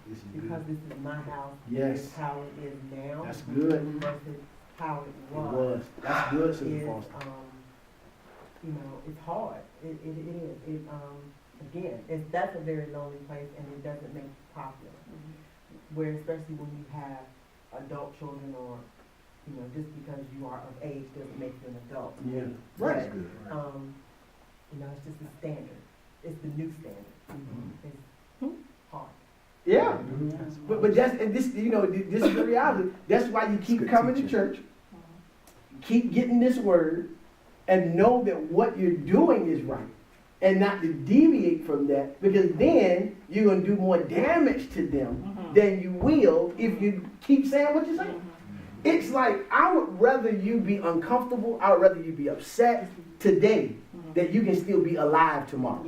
This is because good. this is my house. Yes. This is how it is now. That's good. Versus how it It was. was. That's good, Sister Is, Foster. you know, it's hard. It is. Again, that's a very lonely place, and it doesn't make it popular. Where especially when you have adult children, or you know, just because you are of age doesn't make you an adult. Yeah. But, That's good. you know, it's just the standard. It's the new standard. It's hard. Yeah. But that's, and this, you know, this is the reality. That's why you keep good coming to teaching. church, keep getting this word, and know that what you're doing is right. And not to deviate from that, because then you're going to do more damage to them than you will if you keep saying what you're saying. It's like, I would rather you be uncomfortable, I would rather you be upset today, that you can still be alive tomorrow.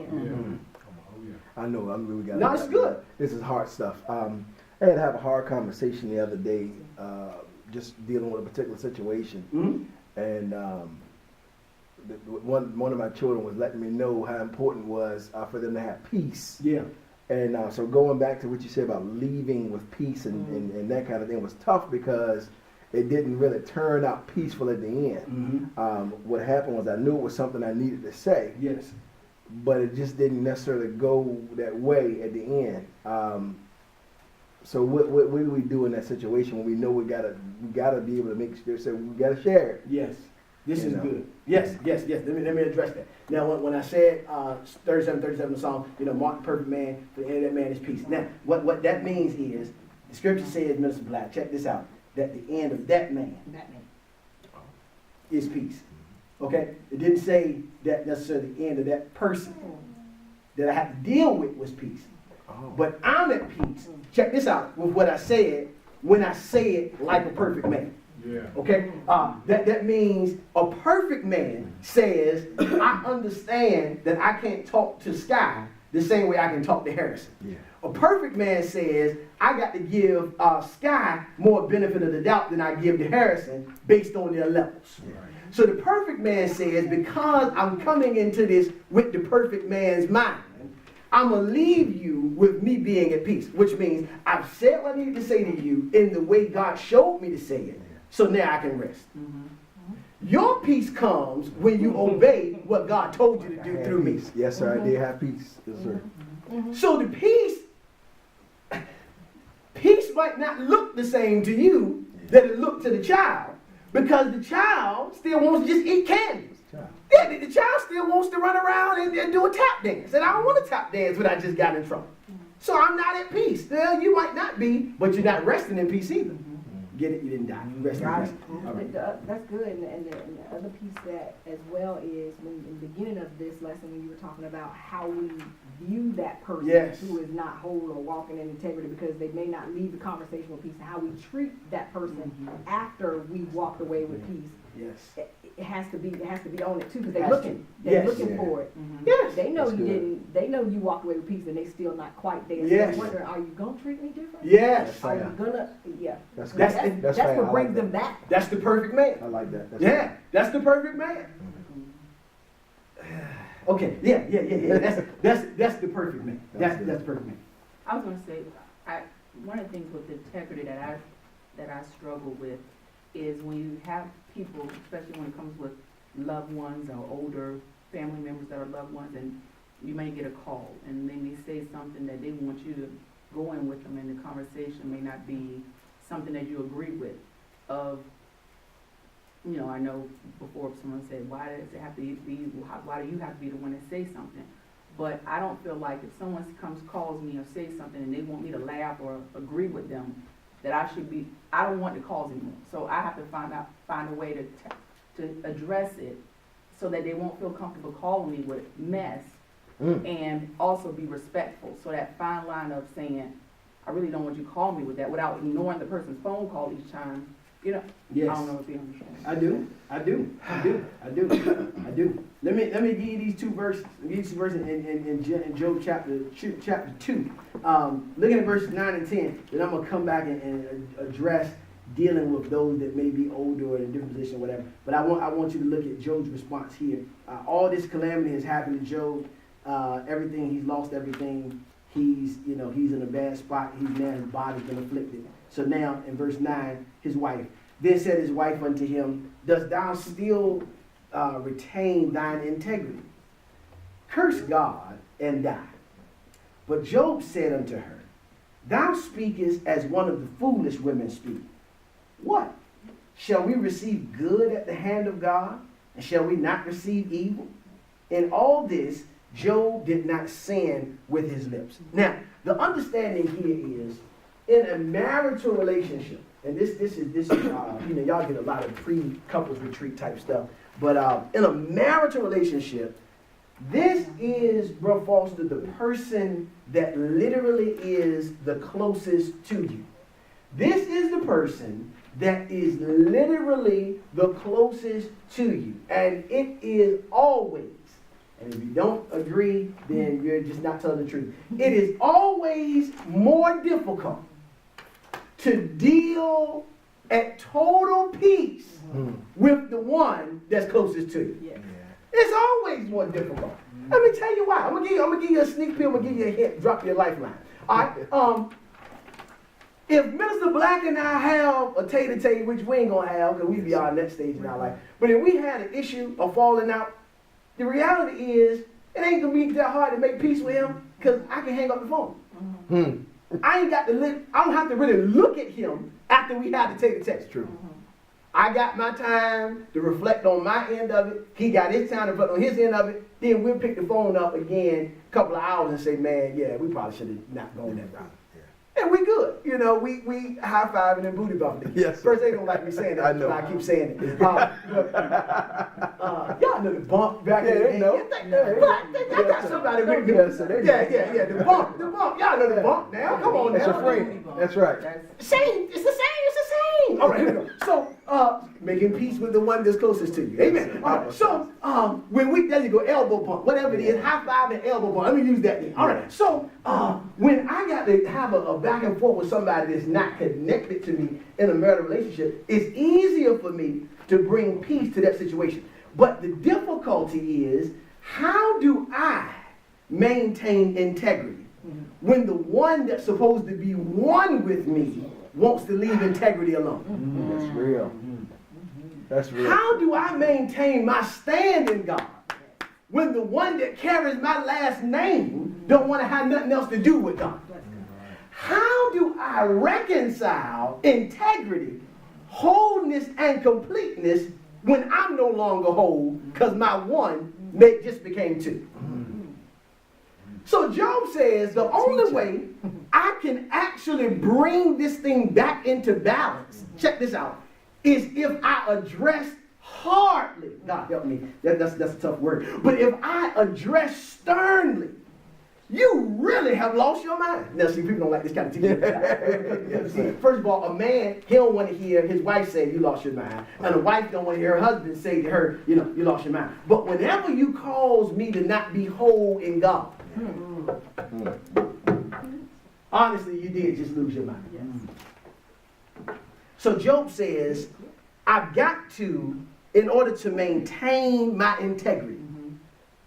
I know, I mean, we got. No, it's good. This is hard stuff. I had to have a hard conversation the other day, just dealing with a particular situation, and one of my children was letting me know how important it was for them to have peace. Yeah. And so going back to what you said about leaving with peace and that kind of thing was tough because it didn't really turn out peaceful at the end. What happened was I knew it was something I needed to say, Yes. but it just didn't necessarily go that way at the end. So what do we do in that situation when we know we gotta be able to make sure, so we gotta share it? Yes. This You is know. good. Yes. Let me address that. Now, when I said 37 the song, you know, mark the perfect man, for the end of that man is peace. Now, what that means is, the scripture says, Minister Black, check this out, that the end of that man is peace. Okay? It didn't say that necessarily the end of that person that I have to deal with was peace. Oh. But I'm at peace. Check this out with what I said when I say it like a perfect man. Yeah. Okay? That means a perfect man says, I understand that I can't talk to Sky the same way I can talk to Harrison. Yeah. A perfect man says, I got to give Sky more benefit of the doubt than I give to Harrison based on their levels. Yeah. So the perfect man says, because I'm coming into this with the perfect man's mind, I'm going to leave you with me being at peace, which means I've said what I needed to say to you in the way God showed me to say it, so now I can rest. Your peace comes when you obey what God told you to do through me. Yes, sir. I did have peace. Yes, sir. So the peace might not look the same to you that it looked to the child, because the child still wants to just eat candy. Yeah, the child still wants to run around and do a tap dance. And I don't want to tap dance when I just got in trouble. So I'm not at peace. Well, you might not be, but you're not resting in peace either. Get it? You didn't die. You rested in peace. All right. That's good. And the other piece that as well is when in the beginning of this lesson when you were talking about how we view that person Yes. who is not whole or walking in integrity because they may not leave the conversation with peace, and how we treat that person after we walked away with peace. Yes. It has to be on it too, because Has they're looking to. Yes. for it. Yes. They know That's you good. didn't. They know you walked away with peace, and they still not quite there. So Yes. they're wondering, are you gonna treat me different? Yes. Are you gonna? Yeah. That's good. That's- That's fair. I what like brings that. them back. That's the perfect man. I like that. That's Yeah, that's the perfect man. Okay, yeah. That's the perfect man. That's the perfect man. I was going to say, one of the things with integrity that I struggle with is when you have people, especially when it comes with loved ones or older family members that are loved ones, and you may get a call and they may say something that they want you to go in with them, and the conversation may not be something that you agree with. You know, I know before someone said, why does it have to be, why do you have to be the one to say something? But I don't feel like if someone calls me or says something and they want me to laugh or agree with them, that I don't want the calls anymore. So I have to find a way to address it so that they won't feel comfortable calling me with mess, and also be respectful. So that fine line of saying, I really don't want you to call me with that, without ignoring the person's phone call each time. You know, Yes. I don't know if you understand. I do. Let me give you these two verses. Let me give you two verses in Job chapter 2. Looking at verses 9 and 10, then I'm gonna come back and address dealing with those that may be older or in a different position or whatever. But I want you to look at Job's response here. All this calamity has happened to Job. Everything, he's lost everything. he's in a bad spot. His body's been afflicted. So now in verse 9, his wife. Then said his wife unto him, dost thou still retain thine integrity? Curse God and die. But Job said unto her, thou speakest as one of the foolish women speak. What? Shall we receive good at the hand of God? And shall we not receive evil? In all this, Job did not sin with his lips. Now, the understanding here is, in a marital relationship, and this is y'all get a lot of pre-couples retreat type stuff, but in a marital relationship, this is, Bro Foster, the person that literally is the closest to you. This is the person that is literally the closest to you. And it is always, and if you don't agree, then you're just not telling the truth. It is always more difficult to deal at total peace with the one that's closest to you. Yes. It's always more difficult. Let me tell you why. I'm gonna give you a sneak peek. I'm gonna give you a hint. Drop your lifeline. All right. If Minister Black and I have a tay-to-tay, which we ain't gonna have because we be on that stage in our life, but if we had an issue of falling out, the reality is it ain't gonna be that hard to make peace with him because I can hang up the phone. I ain't got to I don't have to really look at him after we had to take the text. True. I got my time to reflect on my end of it. He got his time to reflect on his end of it. Then we'll pick the phone up again a couple of hours and say, man, yeah, we probably should have not gone that route. And we good. We high-fiving and booty bumping. Yes. First, they don't like me saying that. I know. I keep saying it. Y'all know the bump back in the day. I got somebody with me. Yeah. The bump. Y'all know the bump now. Come on now. That's your friend. That's right. Same. It's the same. All right, here we go. So, making peace with the one that's closest to you. Amen. All right. So, there you go, elbow bump, whatever it is, high five and elbow bump. Let me use that then. All right. So, when I got to have a back and forth with somebody that's not connected to me in a marital relationship, it's easier for me to bring peace to that situation. But the difficulty is, how do I maintain integrity when the one that's supposed to be one with me wants to leave integrity alone? That's real. That's real. How do I maintain my stand in God when the one that carries my last name don't want to have nothing else to do with God? How do I reconcile integrity, wholeness, and completeness when I'm no longer whole because my one just became two? So Job says the only way I can actually bring this thing back into balance, check this out, is if I address hardly, God help me, that's a tough word, but if I address sternly, you really have lost your mind. Now see, people don't like this kind of teaching. See, first of all, a man, he don't want to hear his wife say you lost your mind, and a wife don't want to hear her husband say to her, you lost your mind. But whenever you cause me to not be whole in God, honestly, you did just lose your mind. Yes. So Job says, I've got to, in order to maintain my integrity,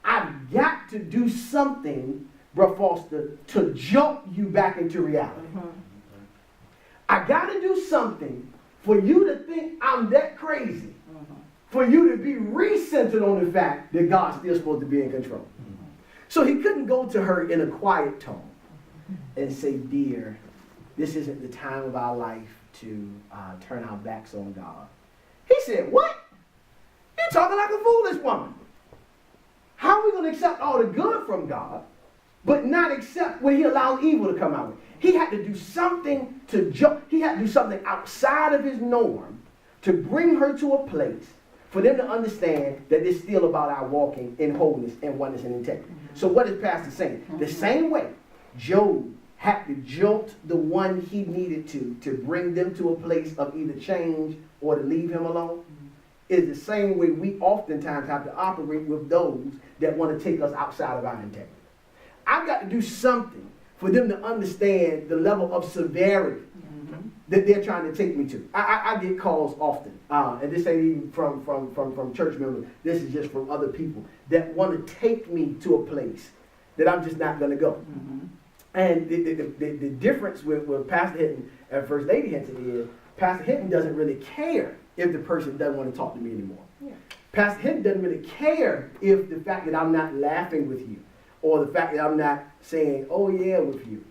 I've got to do something, Bro Foster, to jump you back into reality. I got to do something for you to think I'm that crazy, for you to be recentered on the fact that God's still supposed to be in control. So he couldn't go to her in a quiet tone and say, dear, this isn't the time of our life to turn our backs on God. He said, what? You're talking like a foolish woman. How are we going to accept all the good from God, but not accept when he allows evil to come out? He had to do something he had to do something outside of his norm to bring her to a place for them to understand that it's still about our walking in wholeness and oneness and integrity. So what is Pastor saying? The same way Job had to jolt the one he needed to bring them to a place of either change or to leave him alone, is the same way we oftentimes have to operate with those that want to take us outside of our integrity. I've got to do something for them to understand the level of severity that they're trying to take me to. I get calls often, and this ain't even from church members. This is just from other people that want to take me to a place that I'm just not going to go. And the difference with Pastor Hinton and First Lady Hinton is Pastor Hinton doesn't really care if the person doesn't want to talk to me anymore. Yeah. Pastor Hinton doesn't really care if the fact that I'm not laughing with you or the fact that I'm not saying, oh yeah, with you.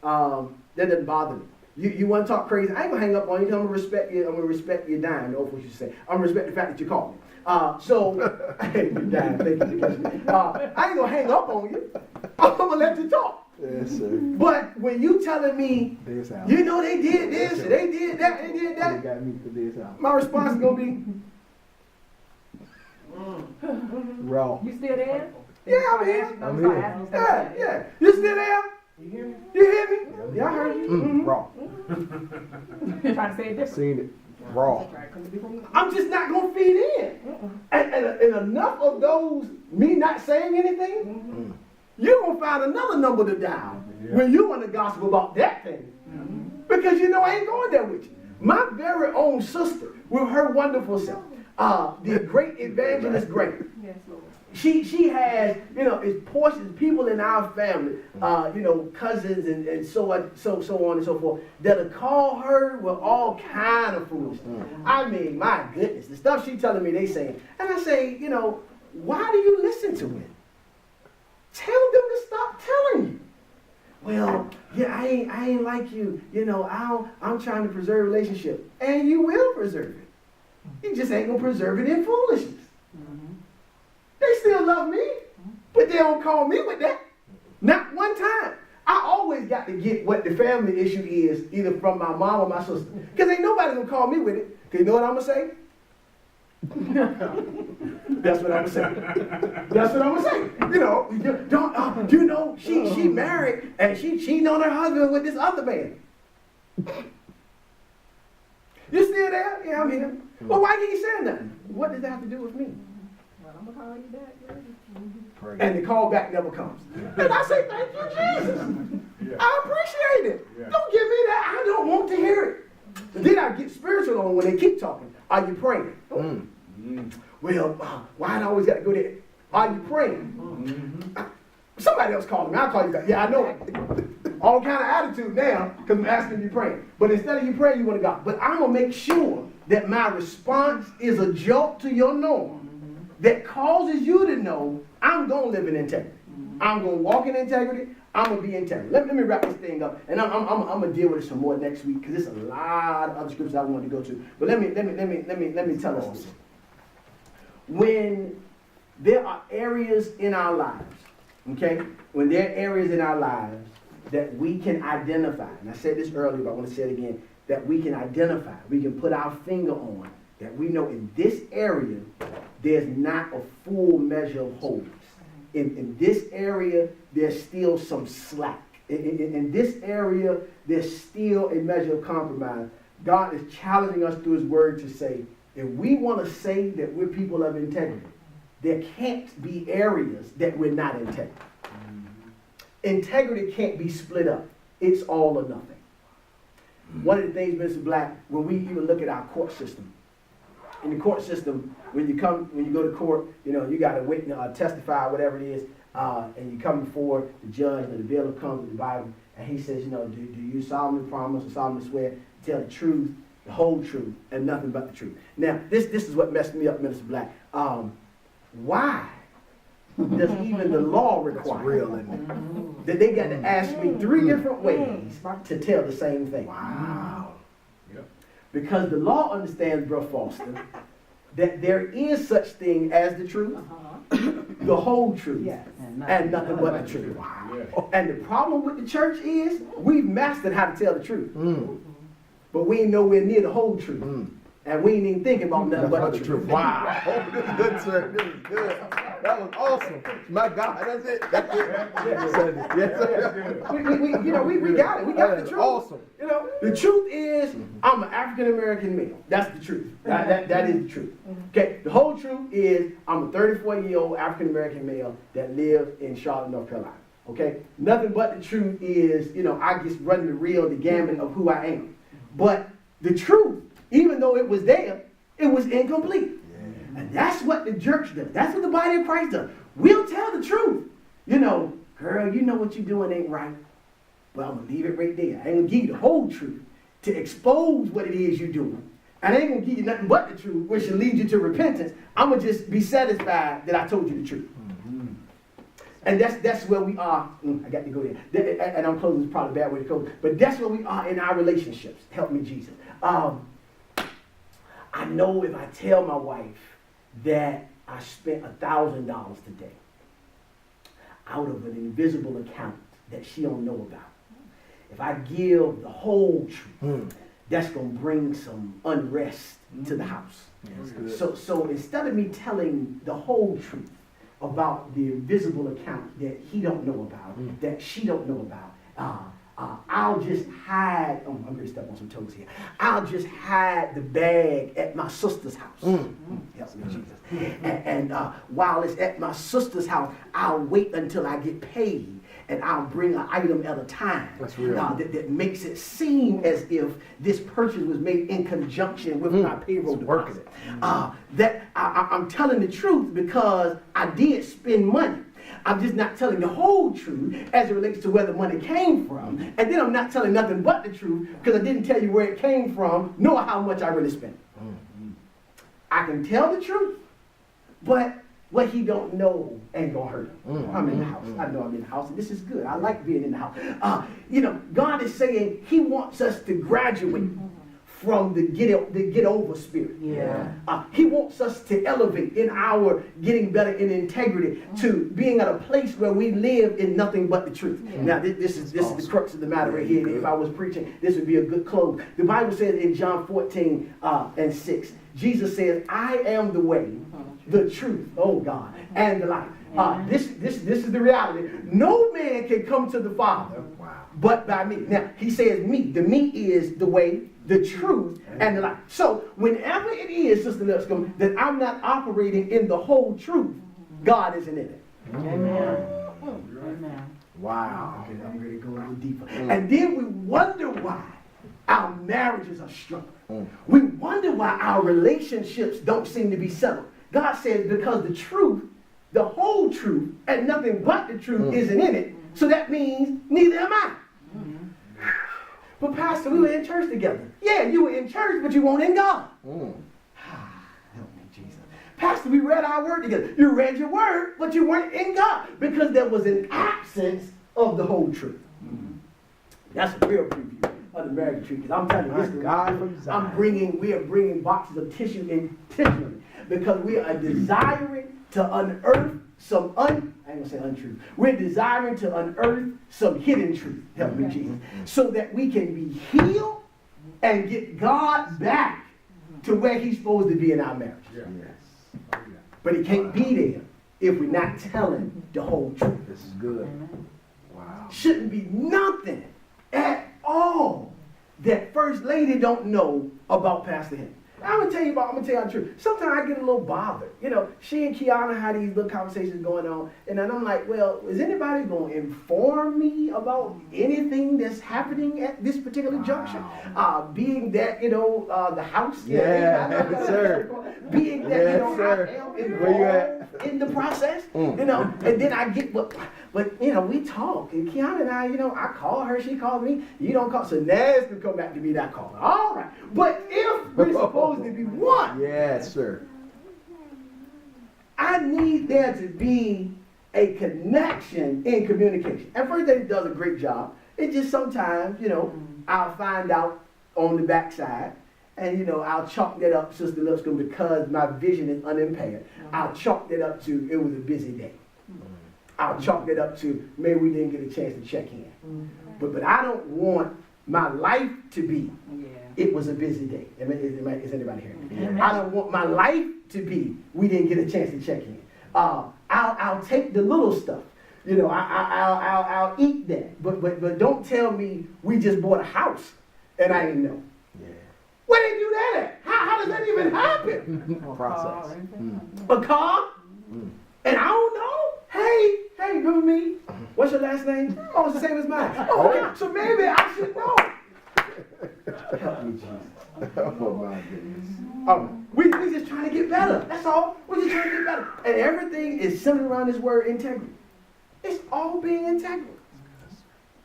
That doesn't bother me. You want to talk crazy, I ain't going to hang up on you. I'm going to respect you. I'm going to respect your dime. Know what you say. I'm going to respect the fact that you called me. Your dime, thank you. I ain't going to hang up on you. I'm going to let you talk. Yes, sir. But when you telling me, This out. you know they did this, they did that, they did They that, got me for this out. my response is going to be, Raw. You still there? yeah, I'm here. I'm here. Yeah. You still there? You hear me? You hear me? Yeah, I heard you. Raw. Trying to say it different. Seen it. Raw. I'm just not going to feed in. And enough of those, me not saying anything, you're going to find another number to dial when you want to gossip about that thing. Because you know I ain't going there with you. My very own sister, with her wonderful self, the great evangelist Great. Yes, Lord. She has, it's portions, people in our family, cousins and so on and so forth, that'll call her with all kind of foolishness. I mean, my goodness, the stuff she telling me they saying. And I say, why do you listen to it? Tell them to stop telling you. Well, yeah, I ain't like you. I'm trying to preserve a relationship. And you will preserve it. You just ain't gonna preserve it in foolishness. They still love me, but they don't call me with that. Not one time. I always got to get what the family issue is, either from my mom or my sister. Because ain't nobody gonna call me with it. Because you know what I'm gonna say? That's what I'm gonna say. That's what I'm gonna say. She married and she cheating on her husband with this other man. You still there? Yeah, I'm here. Well, why did you say nothing? What does that have to do with me? Well, I'm gonna call you back. And the call back never comes. And I say, thank you, Jesus. I appreciate it. Don't give me that. I don't want to hear it. And then I get spiritual on when they keep talking. Are you praying? Well, why I always got to go there? Are you praying? Somebody else called me. I'll call you back. Yeah, I know it. All kind of attitude now because I'm asking you praying. But instead of you praying, you want to God. But I'm going to make sure that my response is a jolt to your norm that causes you to know I'm going to live in integrity. I'm going to walk in integrity. I'm going to be integrity. Let me wrap this thing up. And I'm going to deal with it some more next week because there's a lot of other scriptures I want to go to. But let me tell us this. When there are areas in our lives, okay? When there are areas in our lives that we can identify, and I said this earlier, but I want to say it again, that we can identify, we can put our finger on, that we know in this area, there's not a full measure of wholeness. In this area, there's still some slack. In this area, there's still a measure of compromise. God is challenging us through his word to say, if we want to say that we're people of integrity, there can't be areas that we're not integrity. Integrity can't be split up. It's all or nothing. One of the things, Mr. Black, when we even look at our court system, in the court system, when you go to court, you got to witness, testify, whatever it is, and you come before the judge, and the bill comes with the Bible, and he says, do you solemnly promise or solemnly swear to tell the truth, the whole truth, and nothing but the truth? Now, this is what messed me up, Minister Black. Why does even the law require that they got to ask me 3 different ways to tell the same thing? Wow. Because the law understands, Bro Foster, that there is such thing as the truth, the whole truth, and nothing but the truth. Wow. And the problem with the church is we've mastered how to tell the truth, but we ain't nowhere near the whole truth. And we ain't even thinking about nothing but the truth. Wow. This is good, sir. This is good. That was awesome. My God, that's it. That's it. Yes, sir. We got it. We got the truth. Awesome. The truth is, I'm an African American male. That's the truth. That is the truth. Okay. The whole truth is, I'm a 34-year-old African American male that lives in Charlotte, North Carolina. Okay. Nothing but the truth is, I just run the gamut of who I am. But the truth, even though it was there, it was incomplete. And that's what the church does. That's what the body of Christ does. We'll tell the truth, girl, you know what you're doing ain't right, but I'm gonna leave it right there. I ain't gonna give you the whole truth to expose what it is you're doing. And I ain't gonna give you nothing but the truth, which should lead you to repentance. I'm gonna just be satisfied that I told you the truth. And that's where we are. I got to go there. And I'm closing, it's probably a bad way to close. But that's where we are in our relationships. Help me, Jesus. I know if I tell my wife that I spent $1,000 today out of an invisible account that she don't know about, if I give the whole truth, that's going to bring some unrest to the house. So instead of me telling the whole truth about the invisible account that he don't know about, that she don't know about, I'll just hide. Oh, I'm going to step on some toes here. I'll just hide the bag at my sister's house. Help me, Jesus. And while it's at my sister's house, I'll wait until I get paid. And I'll bring an item at a time. That's real. That makes it seem as if this purchase was made in conjunction with my payroll deposit. I'm telling the truth because I did spend money. I'm just not telling the whole truth as it relates to where the money came from. And then I'm not telling nothing but the truth because I didn't tell you where it came from, nor how much I really spent. I can tell the truth, but what he don't know ain't gonna hurt him. I'm in the house. I know I'm in the house, and this is good. I like being in the house. God is saying he wants us to graduate from the get over spirit. He wants us to elevate in our getting better in integrity to being at a place where we live in nothing but the truth. Now, this is the crux of the matter right here. If I was preaching, this would be a good close. The Bible says in John 14 and 6, Jesus says, I am the way, the truth, oh God, and the life. This is the reality. No man can come to the Father but by me. Now, he says me. The me is the way, the truth, and the life. So, whenever it is, Sister Lipscomb, that I'm not operating in the whole truth, God isn't in it. Amen. Amen. Wow. Okay, I'm ready to go a little deeper. And then we wonder why our marriages are struggling. We wonder why our relationships don't seem to be settled. God says because the truth, the whole truth, and nothing but the truth isn't in it. So that means neither am I. But Pastor, we were in church together. Yeah, you were in church, but you weren't in God. Help me, Jesus. Pastor, we read our word together. You read your word, but you weren't in God because there was an absence of the whole truth. That's a real preview of the marriage tree. Because I'm telling you, we are bringing boxes of tissue intentionally because we are desiring to unearth some I ain't gonna say untruth. We're desiring to unearth some hidden truth. Help me, Jesus. So that we can be healed and get God back to where he's supposed to be in our marriage. But he can't be there if we're not telling the whole truth. This is good. Wow. Shouldn't be nothing at all that First Lady don't know about Pastor Hinton. I'm gonna tell you the truth. Sometimes I get a little bothered. She and Kiana had these little conversations going on, and then I'm like, well, is anybody gonna inform me about anything that's happening at this particular juncture? Being that, the house. Sir. Being that, I am involved in the process, and then I get but we talk, and Kiana and I call her, she calls me, you don't call, so now it's gonna come back to me that call. All right, but if we're supposed to be one, yes, sir, I need there to be a connection in communication. And First Lady does a great job. It's just sometimes, I'll find out on the backside, and I'll chalk that up, Sister Lipscomb, because my vision is unimpaired. I'll chalk that up to it was a busy day. I'll chalk that up to maybe we didn't get a chance to check in. But I don't want my life to be it was a busy day. Is anybody hearing me? I don't want my life to be we didn't get a chance to check in. I'll take the little stuff. I'll eat that. But don't tell me we just bought a house and I didn't know. Where they do that at? How does that even happen? Process. A car? And I don't know. Hey, remember me? What's your last name? Oh, it's the same as mine. Oh, okay. So maybe I should know. Help me, Jesus. Oh my goodness. We just trying to get better. That's all. We're just trying to get better. And everything is centered around this word integrity. It's all being integral.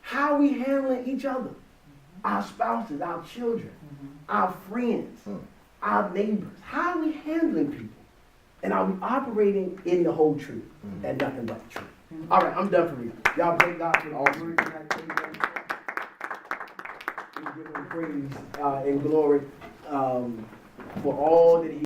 How are we handling each other? Our spouses, our children, our friends, our neighbors. How are we handling people? And are we operating in the whole truth and nothing but the truth? All right, I'm done for real. Y'all thank God for the word tonight. Thank God. We give him praise and glory for all that he